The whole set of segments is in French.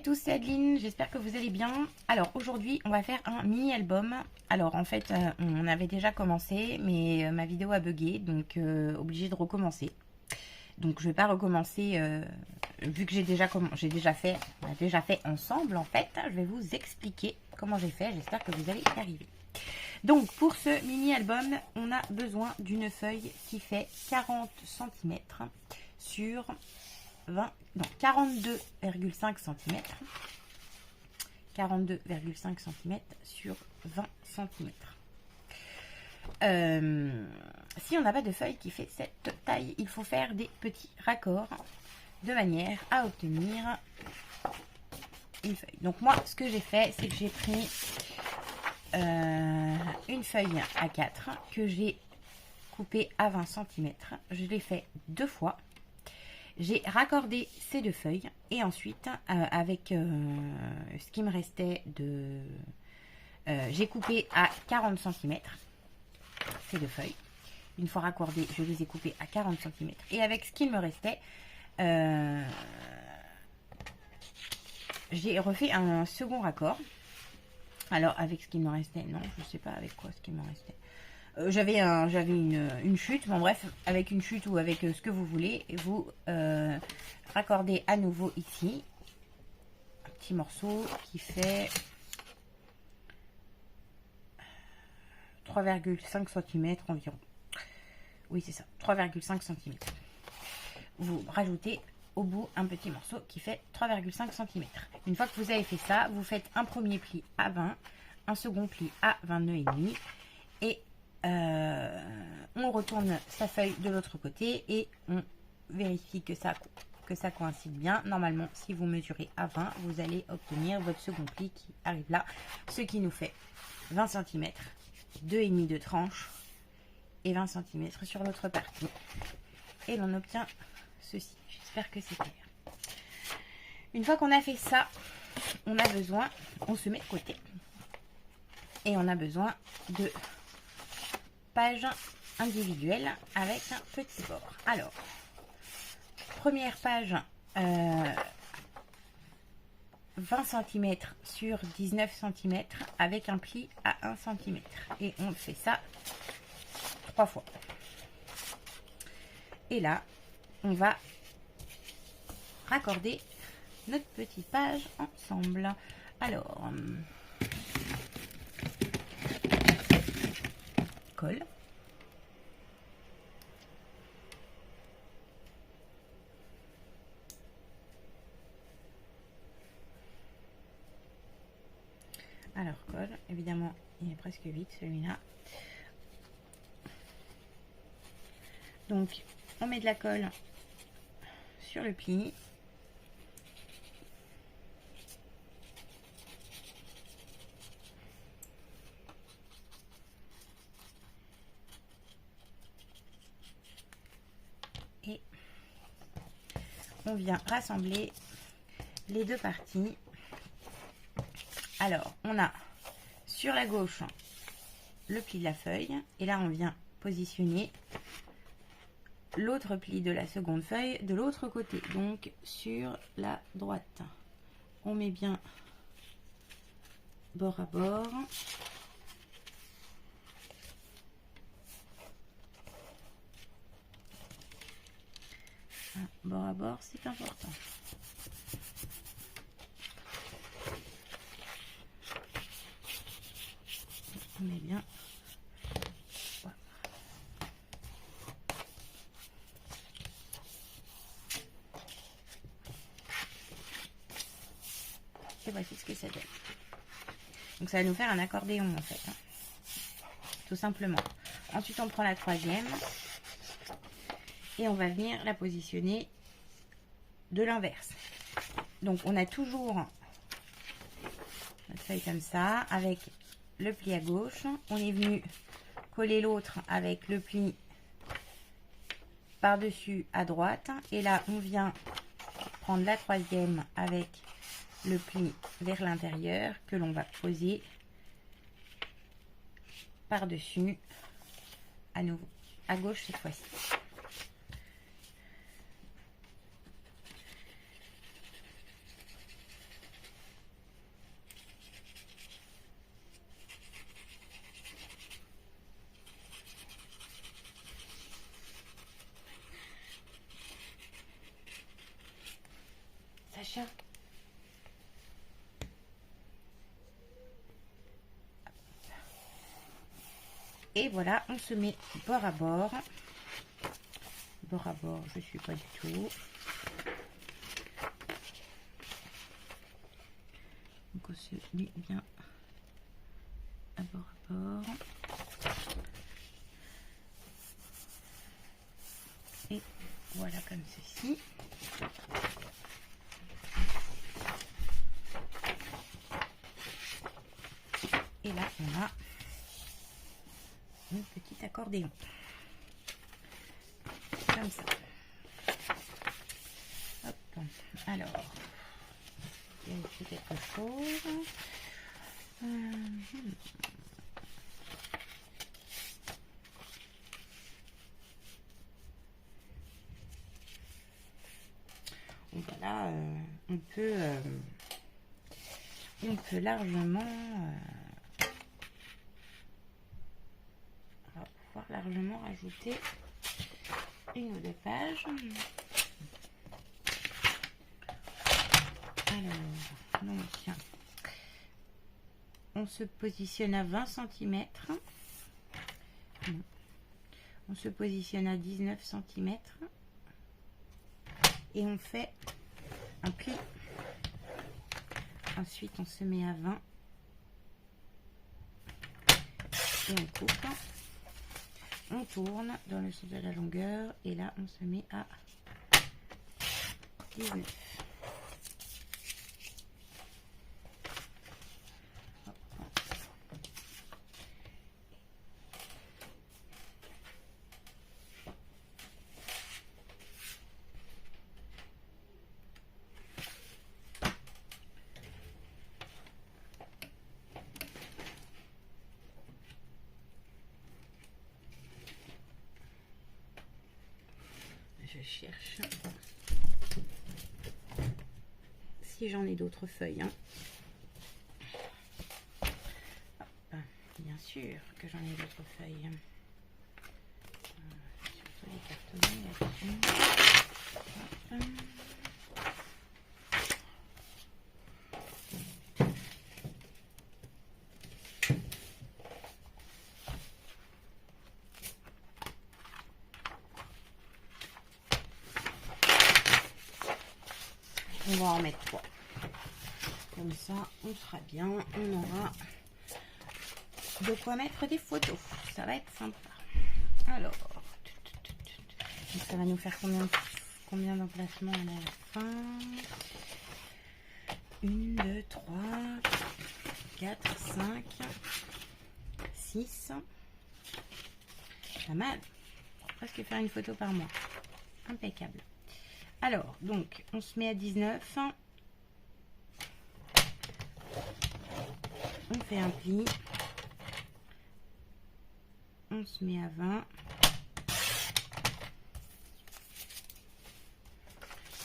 à tous, c'est Adeline, j'espère que vous allez bien. Alors aujourd'hui on va faire un mini album. Alors en fait on avait déjà commencé mais ma vidéo a bugué donc obligé de recommencer. Donc je vais pas recommencer vu que on a déjà fait ensemble en fait. Je vais vous expliquer comment j'ai fait, j'espère que vous allez y arriver. Donc pour ce mini album on a besoin d'une feuille qui fait 40 cm sur 42,5 cm. 42,5 cm sur 20 cm. Si on n'a pas de feuille qui fait cette taille, il faut faire des petits raccords de manière à obtenir une feuille. Donc moi, ce que j'ai fait, c'est que j'ai pris une feuille A4 que j'ai coupée à 20 cm. Je l'ai fait 2 fois. J'ai raccordé ces 2 feuilles et ensuite avec ce qui me restait de... j'ai coupé à 40 cm ces 2 feuilles. Une fois raccordées, je les ai coupées à 40 cm. Et avec ce qu'il me restait, j'ai refait un second raccord. Alors avec ce qu'il me restait, non, je ne sais pas avec quoi ce qui me restait. J'avais une chute, bon bref, avec une chute ou avec ce que vous voulez, et vous raccordez à nouveau ici un petit morceau qui fait 3,5 cm environ. Oui, c'est ça, 3,5 cm. Vous rajoutez au bout un petit morceau qui fait 3,5 cm. Une fois que vous avez fait ça, vous faites un premier pli à 20, un second pli à 22,5 et on retourne sa feuille de l'autre côté et on vérifie que ça coïncide bien. Normalement, si vous mesurez à 20, vous allez obtenir votre second pli qui arrive là, ce qui nous fait 20 cm, 2,5 de tranche et 20 cm sur l'autre partie. Et l'on obtient ceci. J'espère que c'est clair. Une fois qu'on a fait ça, on se met de côté et on a besoin de page individuelle avec un petit bord. Alors, première page 20 cm sur 19 cm avec un pli à 1 cm. Et on fait ça 3 fois. Et là, on va raccorder notre petite page ensemble. Alors, colle. Alors, colle. Évidemment, il est presque vide celui-là. Donc, on met de la colle sur le pli. Et on vient rassembler les 2 parties. Alors, on a sur la gauche le pli de la feuille. Et là, on vient positionner l'autre pli de la seconde feuille de l'autre côté. Donc, sur la droite. On met bien bord à bord. Bord à bord, c'est important. On met bien. Voilà. Et voici ce que ça donne. Donc ça va nous faire un accordéon en fait. Hein. Tout simplement. Ensuite on prend la troisième. Et on va venir la positionner de l'inverse. Donc on a toujours notre feuille comme ça, avec le pli à gauche. On est venu coller l'autre avec le pli par-dessus à droite. Et là, on vient prendre la troisième avec le pli vers l'intérieur que l'on va poser par-dessus, à nouveau, à gauche cette fois-ci. Sacha. Et voilà, on se met bord à bord. Bord à bord, je suis pas du tout. Donc on se met bien à bord à bord. Et voilà comme ceci. Et là, on a un petit accordéon. Comme ça. Hop. Alors, vérifier quelque chose. Voilà, on peut largement on va pouvoir largement rajouter une ou deux pages. Alors, donc, on se positionne à 20 cm. On se positionne à 19 cm. Et on fait un pli. Ensuite, on se met à 20. Et on coupe. On tourne dans le sens de la longueur. Et là, on se met à 19. Je cherche si j'en ai d'autres feuilles. Hein. Hop, bien sûr que j'en ai d'autres feuilles. Surtout les cartonnets là-dessus. On va en mettre 3. Comme ça, on sera bien. On aura de quoi mettre des photos. Ça va être sympa. Alors, donc ça va nous faire combien d'emplacements on a à la fin? 1, 2, 3, 4, 5, 6. Pas mal. Presque faire une photo par mois. Impeccable. Alors, donc, on se met à 19. On fait un pli. On se met à 20.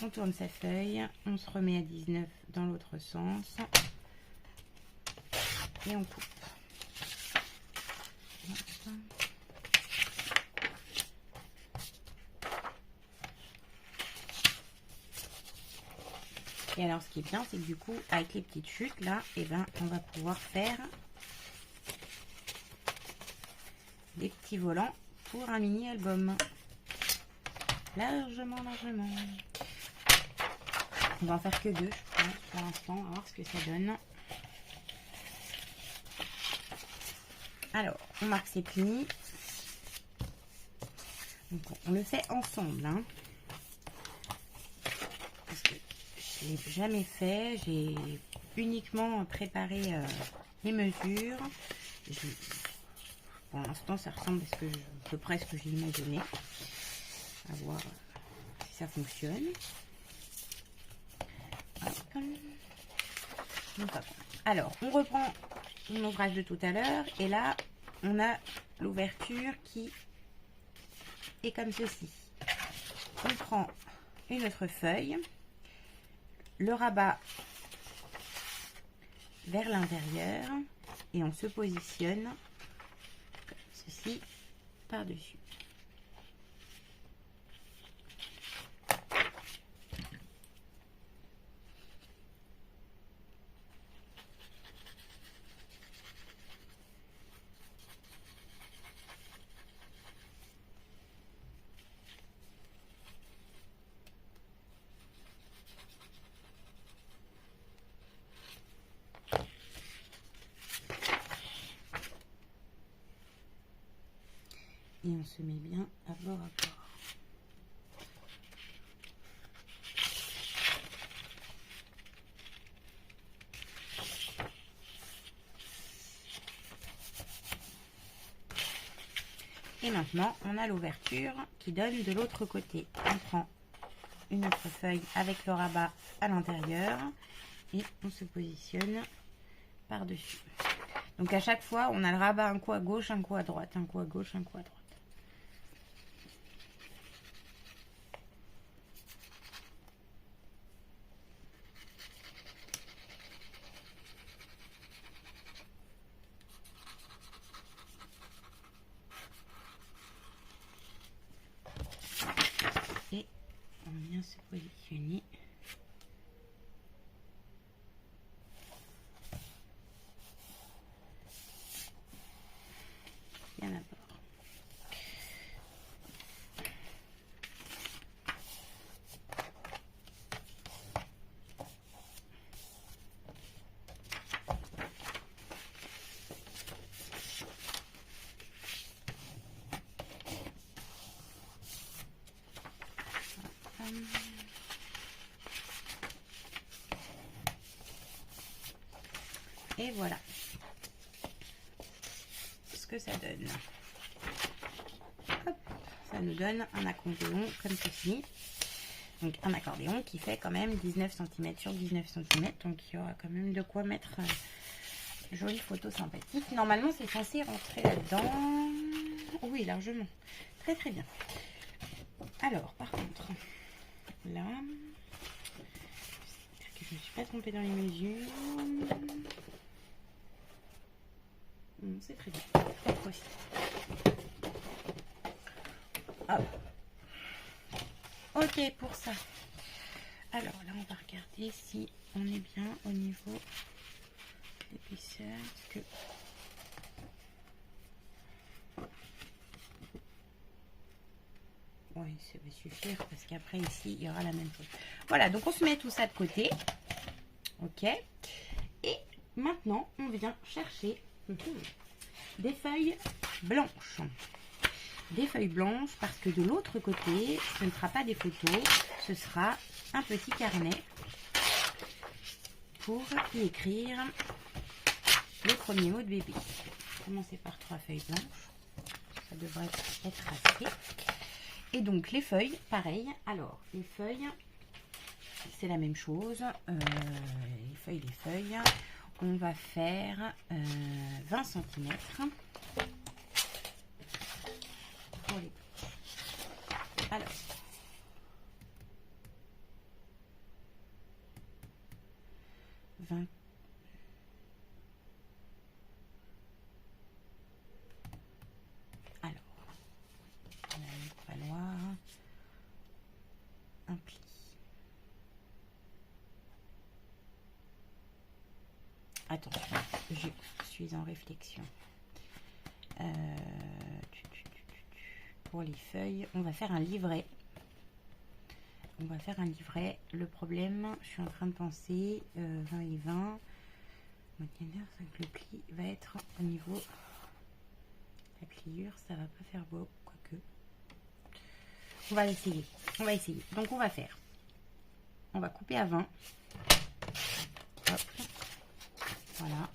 On tourne sa feuille. On se remet à 19 dans l'autre sens. Et on coupe. Et alors, ce qui est bien, c'est que du coup, avec les petites chutes, là, et ben, on va pouvoir faire des petits volants pour un mini-album. Largement. On va en faire que 2, je pense, pour l'instant. On va voir ce que ça donne. Alors, on marque ses plis. Donc, on le fait ensemble, hein. Parce que je l'ai jamais fait. J'ai uniquement préparé les mesures. Pour l'instant, ça ressemble à peu près ce que j'ai imaginé. À voir si ça fonctionne. Alors, on reprend l'ouvrage de tout à l'heure. Et là, on a l'ouverture qui est comme ceci. On prend une autre feuille, le rabat vers l'intérieur et on se positionne comme ceci par-dessus. Et on se met bien à bord à bord. Et maintenant, on a l'ouverture qui donne de l'autre côté. On prend une autre feuille avec le rabat à l'intérieur et on se positionne par-dessus. Donc à chaque fois, on a le rabat un coup à gauche, un coup à droite, un coup à gauche, un coup à droite. Et on vient se positionner. Bien à bord. Et voilà ce que ça donne. Hop, ça nous donne un accordéon comme ceci. Donc un accordéon qui fait quand même 19 cm sur 19 cm. Donc il y aura quand même de quoi mettre une jolie photo sympathique. Normalement c'est censé rentrer là-dedans. Oui, largement. Très très bien. Alors par contre, là, j'espère que je ne me suis pas trompée dans les mesures. C'est très bien. Très aussi. Ok pour ça. Alors là on va regarder si on est bien au niveau d'épaisseur. Que... Oui, ça va suffire parce qu'après ici il y aura la même chose. Voilà, donc on se met tout ça de côté. Ok. Et maintenant on vient chercher des feuilles blanches. Des feuilles blanches parce que de l'autre côté, ce ne sera pas des photos, ce sera un petit carnet pour y écrire le premier mot de bébé. Commencer par 3 feuilles blanches, ça devrait être assez. Et donc les feuilles, pareil. Alors les feuilles, c'est la même chose. Les feuilles, on va faire 20 cm. Pour les... Alors, il va falloir un pli. Attention, je suis en réflexion. Pour les feuilles, on va faire un livret. Le problème, je suis en train de penser 20 et 20. Le pli va être au niveau la pliure, ça va pas faire beau, quoique. On va essayer. Donc on va faire. On va couper à 20. Hop. Voilà.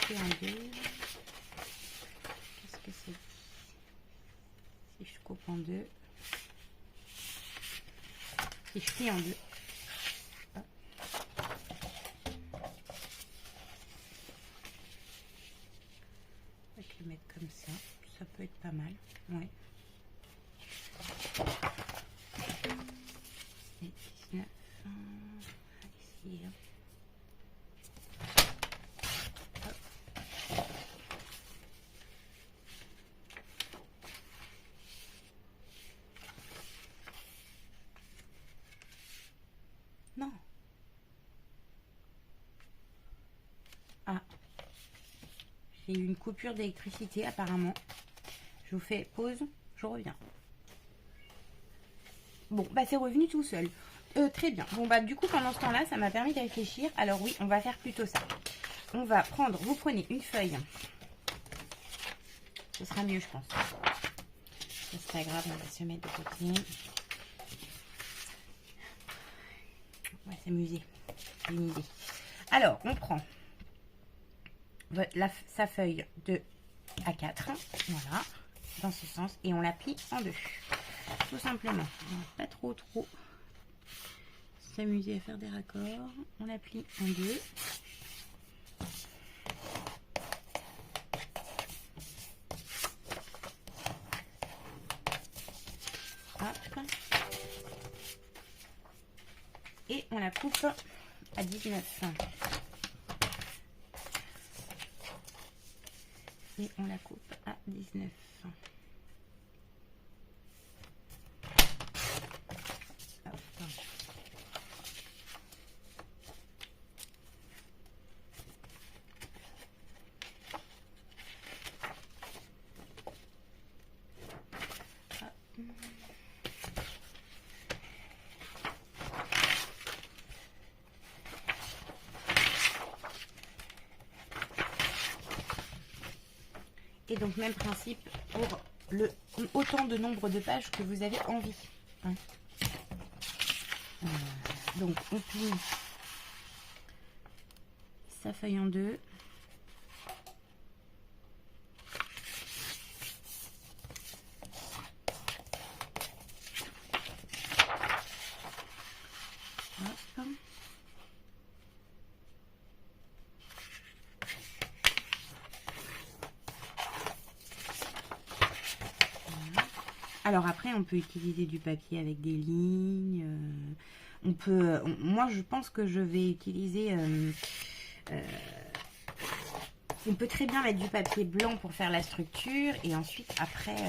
Et en deux. Qu'est-ce que c'est? Si je coupe en deux, si je plie en deux, hop. Je vais le mettre comme ça peut être pas mal. Ouais. Et 19, ici. Non. Ah. J'ai eu une coupure d'électricité apparemment. Je vous fais pause, je reviens. Bon, bah c'est revenu tout seul. Très bien. Bon, bah, du coup, pendant ce temps-là, ça m'a permis de réfléchir. Alors oui, on va faire plutôt ça. On va prendre, vous prenez une feuille. Ce sera mieux, je pense. C'est pas grave, on va se mettre de côté. On va s'amuser. J'ai une idée. Alors, on prend sa feuille de A4. Voilà. Dans ce sens. Et on la plie en deux. Tout simplement. Pas trop s'amuser à faire des raccords. On la plie en deux. Hop. Et on la coupe à 19. Et on la coupe à 19. Et donc même principe pour autant de nombre de pages que vous avez envie. Hein. Donc on plie sa feuille en deux. Hop. Alors après, on peut utiliser du papier avec des lignes. Moi, je pense que je vais utiliser... on peut très bien mettre du papier blanc pour faire la structure. Et ensuite, après,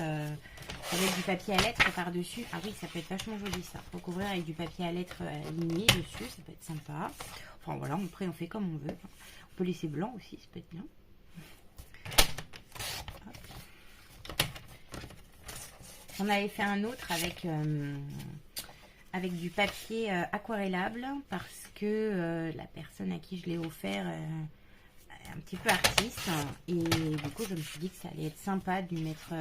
avec du papier à lettres par-dessus. Ah oui, ça peut être vachement joli ça. Recouvrir avec du papier à lettres aligné dessus. Ça peut être sympa. Enfin voilà, après, on fait comme on veut. On peut laisser blanc aussi, ça peut être bien. On avait fait un autre avec du papier aquarellable parce que la personne à qui je l'ai offert est un petit peu artiste et du coup je me suis dit que ça allait être sympa de lui mettre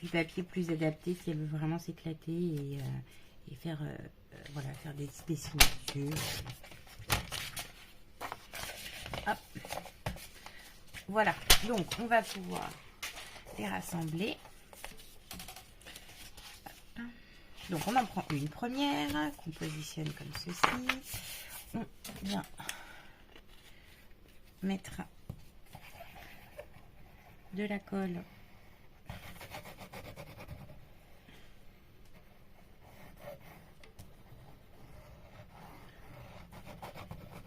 du papier plus adapté si elle veut vraiment s'éclater et faire, voilà, faire des signatures. Hop. Voilà, donc on va pouvoir les rassembler. Donc on en prend une première, qu'on positionne comme ceci. On vient mettre de la colle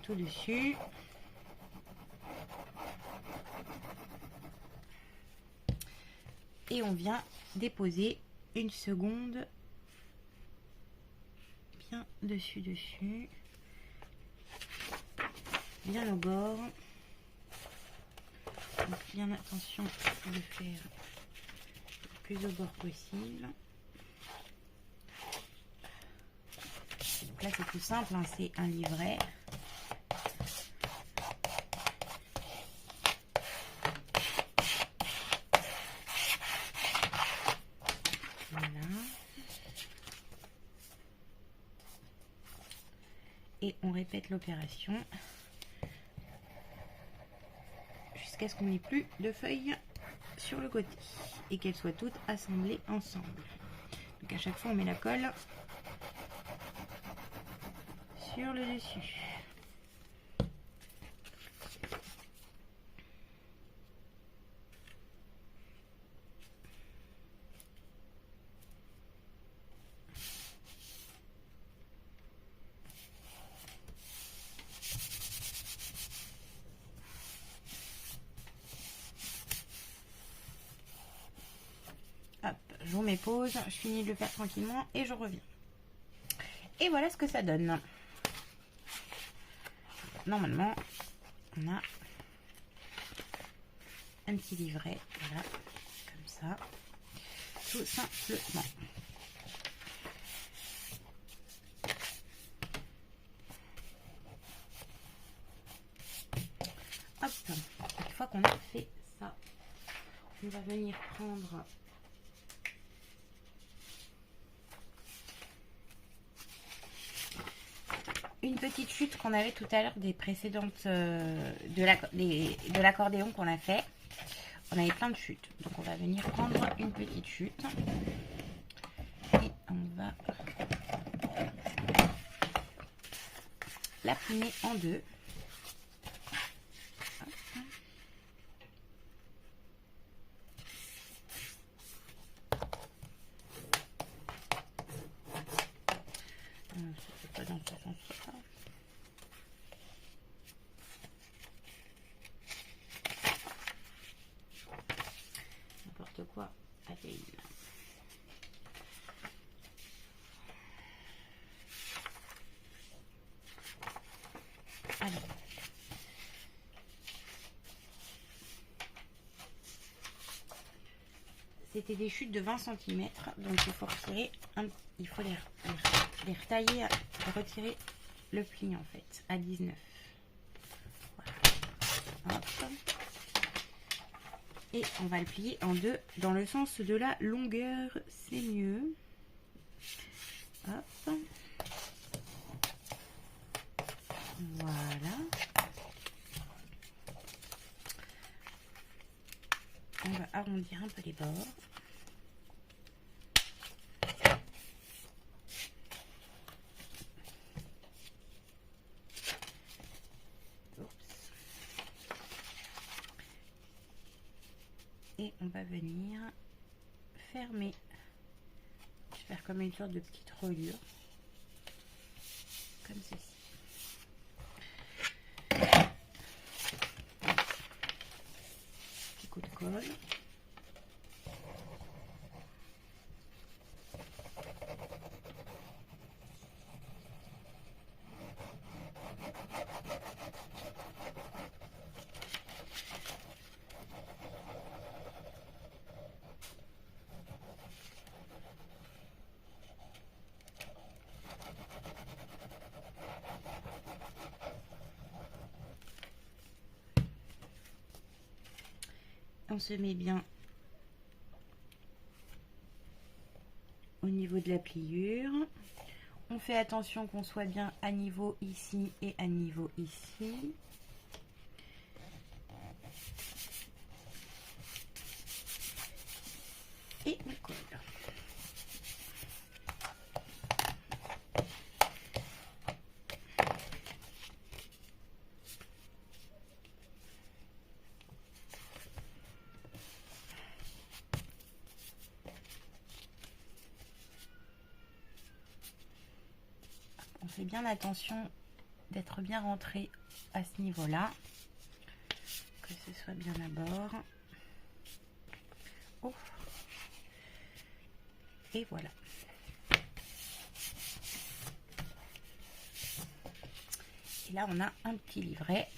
tout dessus. Et on vient déposer une seconde bien dessus, bien au bord. Donc bien attention de faire le plus au bord possible. Donc là c'est tout simple, hein, c'est un livret. Et on répète l'opération jusqu'à ce qu'on n'ait plus de feuilles sur le côté et qu'elles soient toutes assemblées ensemble. Donc à chaque fois on met la colle sur le dessus. Je vous mets pause, je finis de le faire tranquillement et je reviens. Et voilà ce que ça donne. Normalement, on a un petit livret, voilà, comme ça, tout simplement. fois qu'on a fait ça, on va venir prendre une petite chute qu'on avait tout à l'heure des précédentes de l'accordéon qu'on a fait. On avait plein de chutes, donc on va venir prendre une petite chute et on va la plier en deux. C'est pas dans ce sens-là. N'importe quoi. Allez. Alors. C'était des chutes de 20 cm, donc il faut retirer, il faut les retailler, retirer le pli en fait à 19. Voilà. Hop. Et on va le plier en deux dans le sens de la longueur, c'est mieux. Hop. Voilà. On va arrondir un peu les bords. Et on va venir fermer. Je vais faire comme une sorte de petite reliure. Comme ceci. Petit coup de colle. On se met bien au niveau de la pliure. On fait attention qu'on soit bien à niveau ici et à niveau ici. Et on colle. On fait bien attention d'être bien rentré à ce niveau-là, que ce soit bien à bord. Oh. Et voilà. Et là, on a un petit livret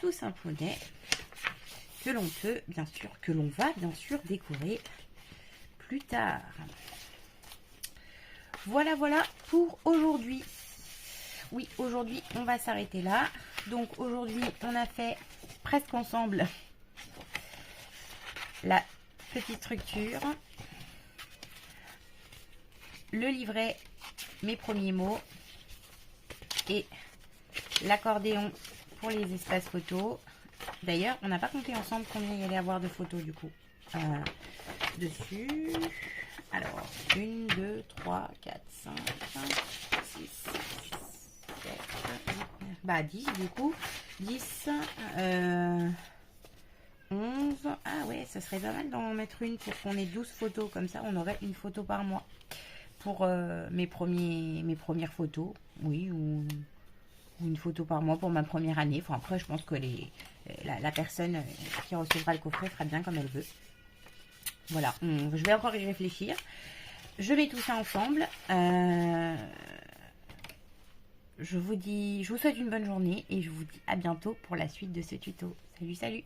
tout simplement que l'on peut, bien sûr, que l'on va bien sûr décorer plus tard. Voilà, voilà pour aujourd'hui. Oui, aujourd'hui, on va s'arrêter là. Donc, aujourd'hui, on a fait presque ensemble la petite structure, le livret, mes premiers mots et l'accordéon pour les espaces photos. D'ailleurs, on n'a pas compté ensemble combien il y allait avoir de photos du coup dessus. Alors, 1, 2, 3, 4, 5, 6, 7, 8, 9, bah 10 du coup. 10, 11. Ah ouais, ça serait pas mal d'en mettre une pour qu'on ait 12 photos. Comme ça, on aurait une photo par mois. Pour mes premières photos. Oui, ou une photo par mois pour ma première année. Enfin, après, je pense que la personne qui recevra le coffret fera bien comme elle veut. Voilà, je vais encore y réfléchir. Je mets tout ça ensemble. Je vous souhaite une bonne journée et je vous dis à bientôt pour la suite de ce tuto. Salut, salut!